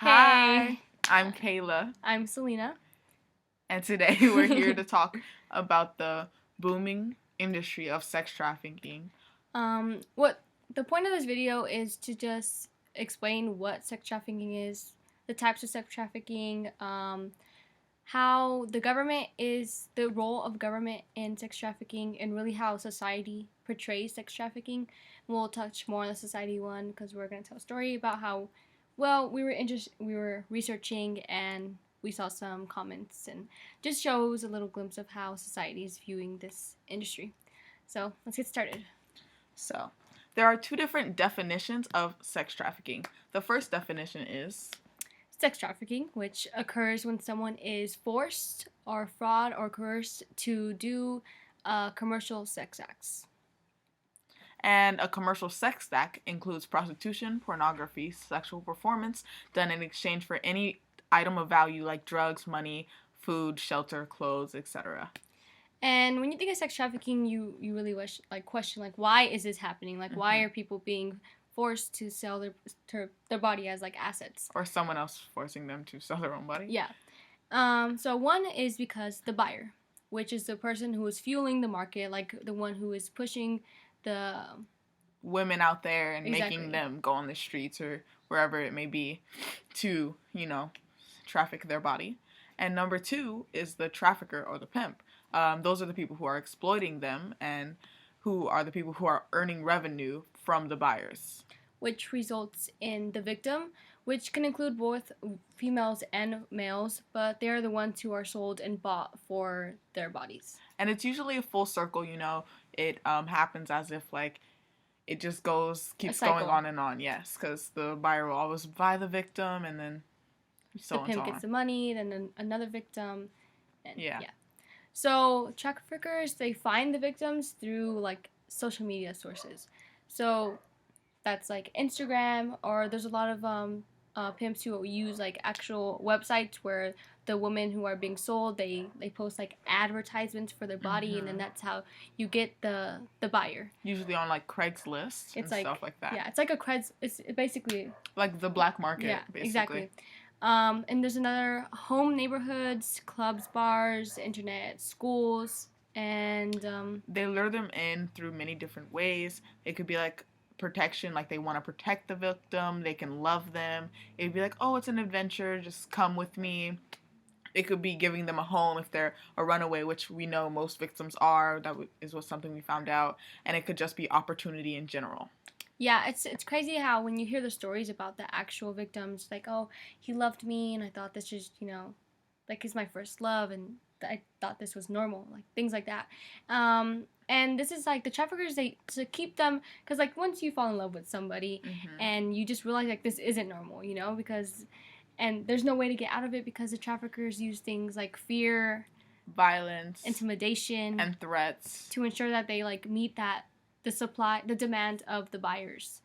Hi, Hey, I'm Kayla, I'm Selena. and today we're here to talk about the booming industry of sex trafficking. What the point of this video is to just explain what sex trafficking is, the types of sex trafficking, how the government is the role of government in sex trafficking, and really how society portrays sex trafficking. We'll touch more on the society one because we're gonna tell a story about how, well, we were researching and we saw some comments and just shows a little glimpse of how society is viewing this industry. So let's get started. So, there are two different definitions of sex trafficking. The first definition is, Sex trafficking, which occurs when someone is forced or fraud or coerced to do commercial sex acts. and a commercial sex act includes prostitution, pornography, sexual performance done in exchange for any item of value like drugs, money, food, shelter, clothes, etc. And when you think of sex trafficking, you really question why is this happening? Like why are people being forced to sell their body as like assets? Or someone else forcing them to sell their own body. Yeah. So one is because the buyer, which is the person who is fueling the market, like the one who is pushing the women out there and Exactly. making them go on the streets or wherever it may be to, traffic their body. And number two is the trafficker or the pimp. Those are the people who are exploiting them and who are the people who are earning revenue from the buyers. Which results in the victim, which can include both females and males, but they're the ones who are sold and bought for their bodies. And it's usually a full circle, it happens as if like it just keeps going on and on, yes, because the buyer will always buy the victim and then the pimp gets the money, then another victim, and yeah. So traffickers, they find the victims through like social media sources. So that's like Instagram, or there's a lot of pimps who use like actual websites where the women who are being sold they post like advertisements for their body, and then that's how you get the buyer. Usually on like Craigslist and stuff like that. Yeah, it's like it's basically like the black market. Yeah, basically. Exactly. And there's another home neighborhoods, clubs, bars, internet, schools, and they lure them in through many different ways. It could be like protection, like they want to protect the victim, they can love them. It'd be like, oh, it's an adventure, just come with me. It could be giving them a home if they're a runaway, which we know most victims are. That is something we found out. And it could just be opportunity in general. Yeah, it's crazy how when you hear the stories about the actual victims, like, oh, he loved me and I thought this just, like he's my first love and I thought this was normal, like things like that. And this is like the traffickers, they to keep them, because like once you fall in love with somebody and you just realize like this isn't normal, because, and there's no way to get out of it because the traffickers use things like fear, violence, intimidation, and threats to ensure that they like meet the demand of the buyers.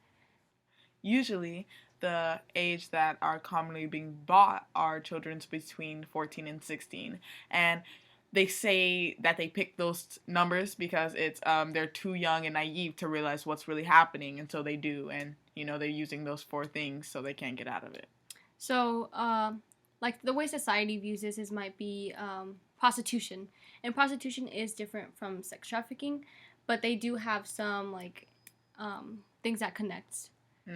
Usually, the age that are commonly being bought are children between 14 and 16. And they say that they pick those numbers because it's they're too young and naive to realize what's really happening until they do. And, they're using those four things so they can't get out of it. So, like the way society views this might be prostitution. And prostitution is different from sex trafficking, but they do have some like things that connects.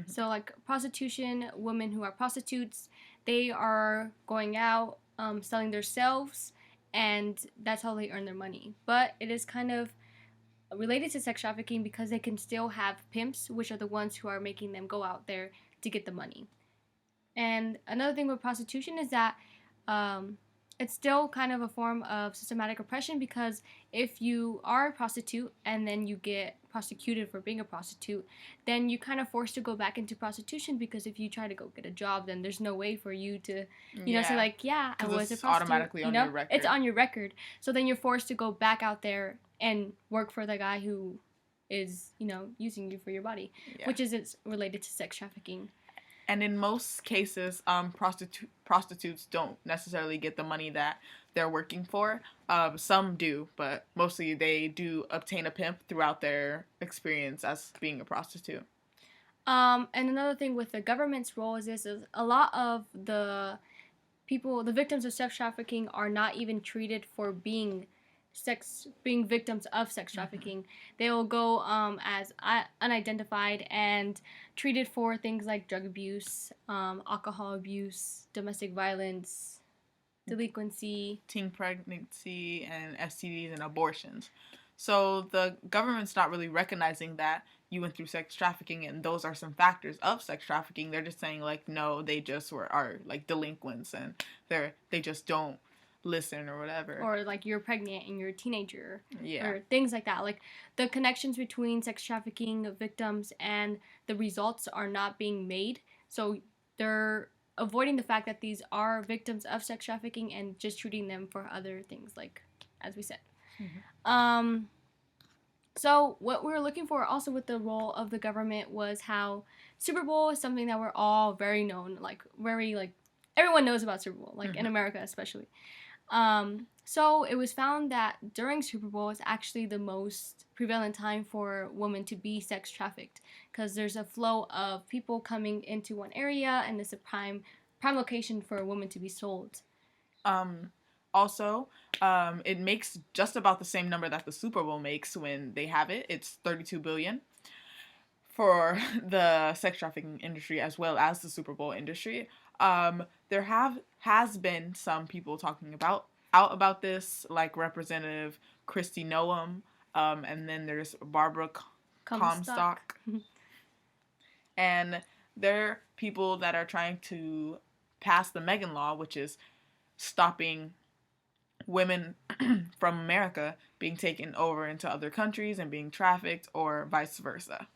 So like prostitution, women who are prostitutes, they are going out, selling themselves, and that's how they earn their money. But it is kind of related to sex trafficking because they can still have pimps, which are the ones who are making them go out there to get the money. And another thing with prostitution is that it's still kind of a form of systematic oppression, because if you are a prostitute and then you get prosecuted for being a prostitute, then you're kind of forced to go back into prostitution, because if you try to go get a job, then there's no way for you to, say like, yeah, I was a prostitute. Automatically on your record. It's on your record. So then you're forced to go back out there and work for the guy who is, using you for your body, which is related to sex trafficking. And in most cases, prostitutes don't necessarily get the money that they're working for. Some do, but mostly they do obtain a pimp throughout their experience as being a prostitute. And another thing with the government's role is this: is a lot of the victims of sex trafficking are not even treated for being victims of sex Mm-hmm. trafficking. They will go as unidentified and treated for things like drug abuse, alcohol abuse, domestic violence, delinquency. Teen pregnancy and STDs and abortions. So the government's not really recognizing that you went through sex trafficking and those are some factors of sex trafficking. They're just saying like no, they just are like delinquents and they just don't listen or whatever. Or like you're pregnant and you're a teenager, Yeah. or things like that. Like the connections between sex trafficking victims and the results are not being made. So they're avoiding the fact that these are victims of sex trafficking and just treating them for other things, like as we said. Mm-hmm. Um, so what we were looking for also with the role of the government was how Super Bowl is something that we're all very known, like very like everyone knows about Super Bowl, like in Mm-hmm. America especially. So it was found that during Super Bowl is actually the most prevalent time for women to be sex trafficked because there's a flow of people coming into one area and it's a prime location for a woman to be sold. Um, Also, it makes just about the same number that the Super Bowl makes when they have it. It's 32 billion for the sex trafficking industry as well as the Super Bowl industry. There have has been some people talking about this, like Representative Christy Noam, and then there's Barbara Comstock. Comstock, and they're people that are trying to pass the Megan Law, which is stopping women from America being taken over into other countries and being trafficked or vice versa.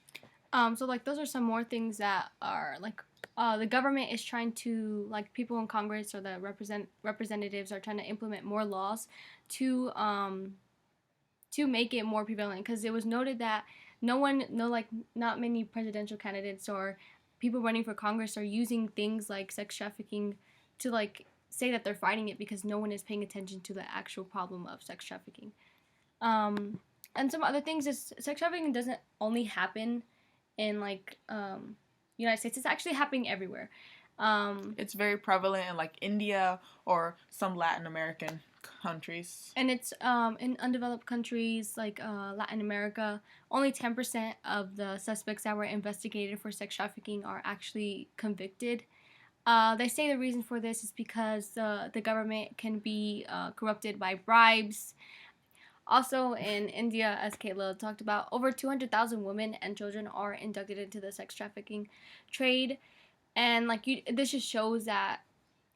So like those are some more things that are like the government is trying to, like, people in Congress or the representatives are trying to implement more laws to make it more prevalent because it was noted that not many presidential candidates or people running for Congress are using things like sex trafficking to like say that they're fighting it because no one is paying attention to the actual problem of sex trafficking. Um, and some other things is sex trafficking doesn't only happen in like United States. It's actually happening everywhere. It's very prevalent in like India or some Latin American countries. And it's in undeveloped countries like Latin America. Only 10% of the suspects that were investigated for sex trafficking are actually convicted. They say the reason for this is because the government can be corrupted by bribes. Also, in India, as Kayla talked about, over 200,000 women and children are inducted into the sex trafficking trade. And like this just shows that,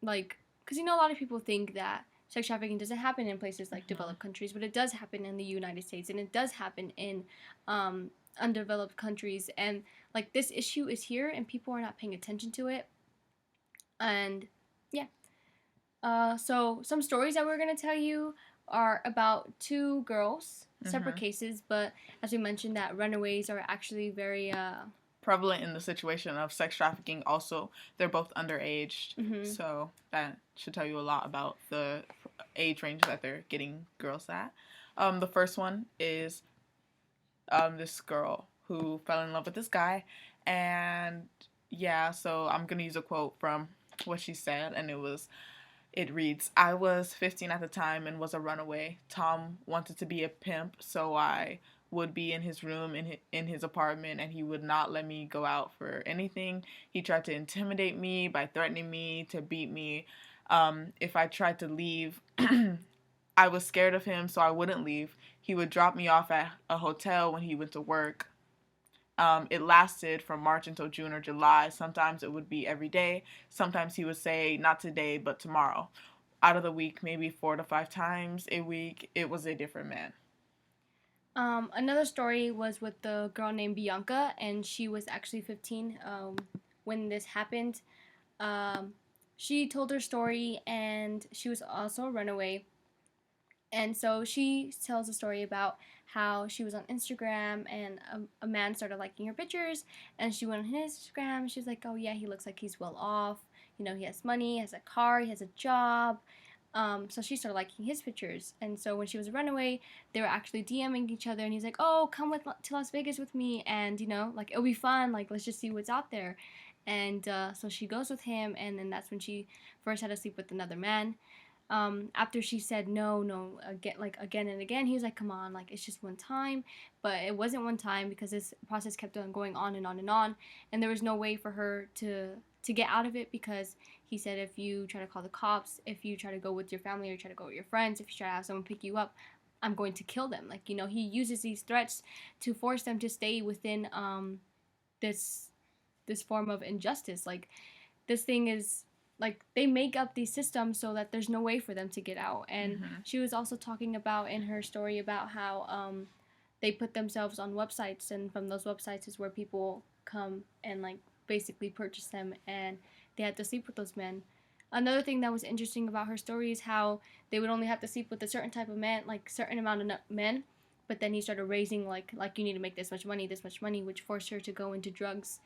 like, because a lot of people think that sex trafficking doesn't happen in places like Mm-hmm. developed countries, but it does happen in the United States, and it does happen in undeveloped countries. And like this issue is here, and people are not paying attention to it. And yeah, so some stories that we're gonna tell you are about two girls, separate Mm-hmm. cases, but as we mentioned, that runaways are actually very Prevalent in the situation of sex trafficking. Also, they're both underage, mm-hmm. so that should tell you a lot about the age range that they're getting girls at. The first one is this girl who fell in love with this guy, and yeah, so I'm gonna use a quote from what she said, and it reads, I was 15 at the time and was a runaway. Tom wanted to be a pimp, so I would be in his room in his apartment and he would not let me go out for anything. He tried to intimidate me by threatening me to beat me. If I tried to leave, I was scared of him, so I wouldn't leave. He would drop me off at a hotel when he went to work. It lasted from March until June or July. Sometimes it would be every day. Sometimes he would say, not today, but tomorrow. Out of the week, maybe 4 to 5 times a week, it was a different man. Another story was with the girl named Bianca, and she was actually 15 when this happened. Um, she told her story, and she was also a runaway. And so she tells a story about how she was on Instagram and a man started liking her pictures, and she went on his Instagram. She's like, oh, yeah, he looks like he's well off. He has money, he has a car, he has a job. So she started liking his pictures, and so when she was a runaway, they were actually DMing each other, and he's like, "Oh, come to Las Vegas with me, and like it'll be fun. Like let's just see what's out there." And so she goes with him, and then that's when she first had to sleep with another man. After she said no, no, again and again, he was like, "Come on, like it's just one time," but it wasn't one time because this process kept on going on and on and on, and there was no way for her to get out of it because he said if you try to call the cops, if you try to go with your family or you try to go with your friends, if you try to have someone pick you up, I'm going to kill them. Like he uses these threats to force them to stay within this this form of injustice. Like this thing is like they make up these systems so that there's no way for them to get out. And Mm-hmm. she was also talking about in her story about how they put themselves on websites, and from those websites is where people come and like basically purchase them, and they had to sleep with those men. Another thing that was interesting about her story is how they would only have to sleep with a certain type of man, like certain amount of men, but then he started raising like you need to make this much money, which forced her to go into drugs,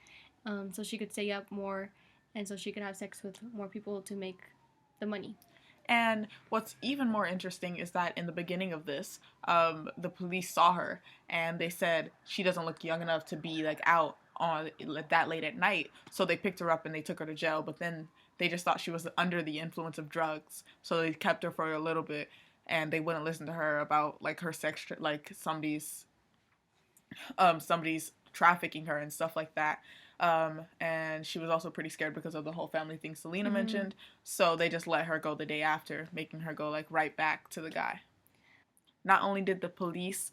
so she could stay up more, and so she could have sex with more people to make the money. And what's even more interesting is that in the beginning of this, the police saw her and they said she doesn't look young enough to be like out on that late at night. So they picked her up and they took her to jail. But then they just thought she was under the influence of drugs, so they kept her for a little bit, and they wouldn't listen to her about like her sex, like somebody's trafficking her and stuff like that. And she was also pretty scared because of the whole family thing Selena Mm-hmm. mentioned. So they just let her go the day after, making her go like right back to the guy. Not only did the police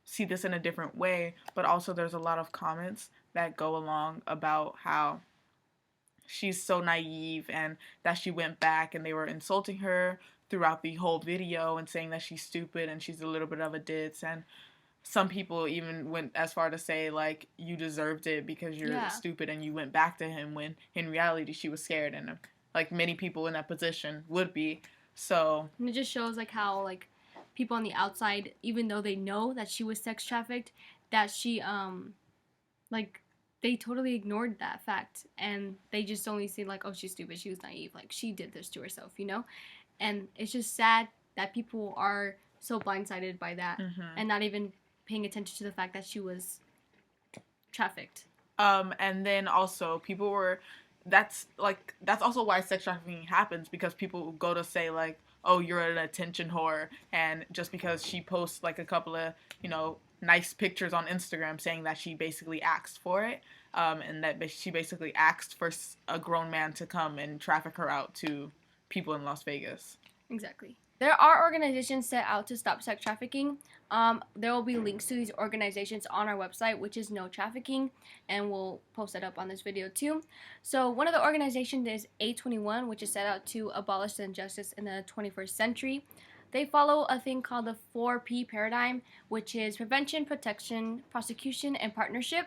see this in a different way, but also there's a lot of comments that go along about how she's so naive and that she went back, and they were insulting her throughout the whole video and saying that she's stupid and she's a little bit of a ditz. And some people even went as far to say like you deserved it because you're Yeah. stupid and you went back to him, when in reality she was scared, and like many people in that position would be. So And it just shows like how like people on the outside, even though they know that she was sex trafficked, that she like they totally ignored that fact, and they just only see like, oh, she's stupid, she was naive, like she did this to herself. And it's just sad that people are so blindsided by that mm-hmm. and not even paying attention to the fact that she was trafficked. And then also people were, that's also why sex trafficking happens, because people go to say like, oh, you're an attention whore, and just because she posts like a couple of nice pictures on Instagram saying that she basically asked for it, and that she basically asked for a grown man to come and traffic her out to people in Las Vegas. Exactly. There are organizations set out to stop sex trafficking. There will be links to these organizations on our website, which is No Trafficking, and we'll post that up on this video too. So one of the organizations is A21, which is set out to abolish the injustice in the 21st century. They follow a thing called the 4P paradigm, which is prevention, protection, prosecution, and partnership.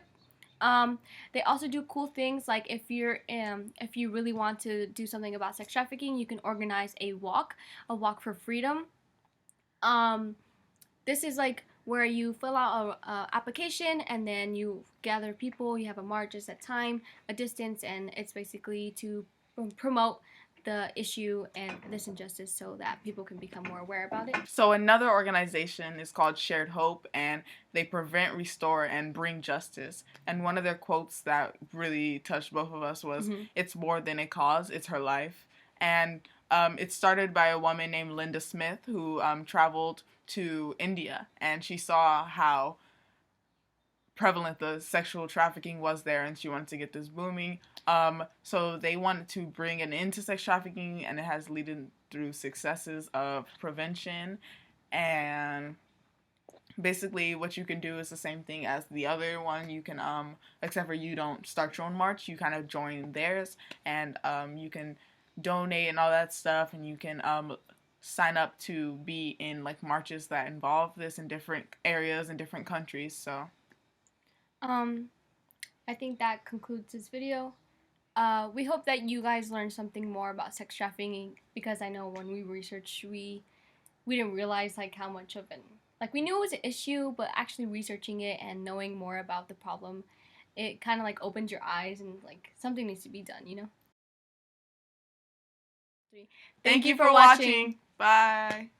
They also do cool things like if you really want to do something about sex trafficking, you can organize a walk for freedom. Um, this is like where you fill out a application and then you gather people. You have a march, it's a time, a distance, and it's basically to promote the issue and this injustice so that people can become more aware about it. So another organization is called Shared Hope, and they prevent, restore, and bring justice. And one of their quotes that really touched both of us was, Mm-hmm. "It's more than a cause; it's her life." And it started by a woman named Linda Smith who traveled to India, and she saw how prevalent the sexual trafficking was there, and she wanted to get this booming. So they wanted to bring an end to sex trafficking, and it has led through successes of prevention. And basically what you can do is the same thing as the other one. You can except for you don't start your own march, you kind of join theirs, and you can donate and all that stuff, and you can sign up to be in like marches that involve this in different areas in different countries. So Um, I think that concludes this video. We hope that you guys learned something more about sex trafficking, because I know when we researched, we didn't realize like how much of an like we knew it was an issue, but actually researching it and knowing more about the problem, it kind of like opens your eyes and like something needs to be done. thank Thank you you for for watching. watching. Bye.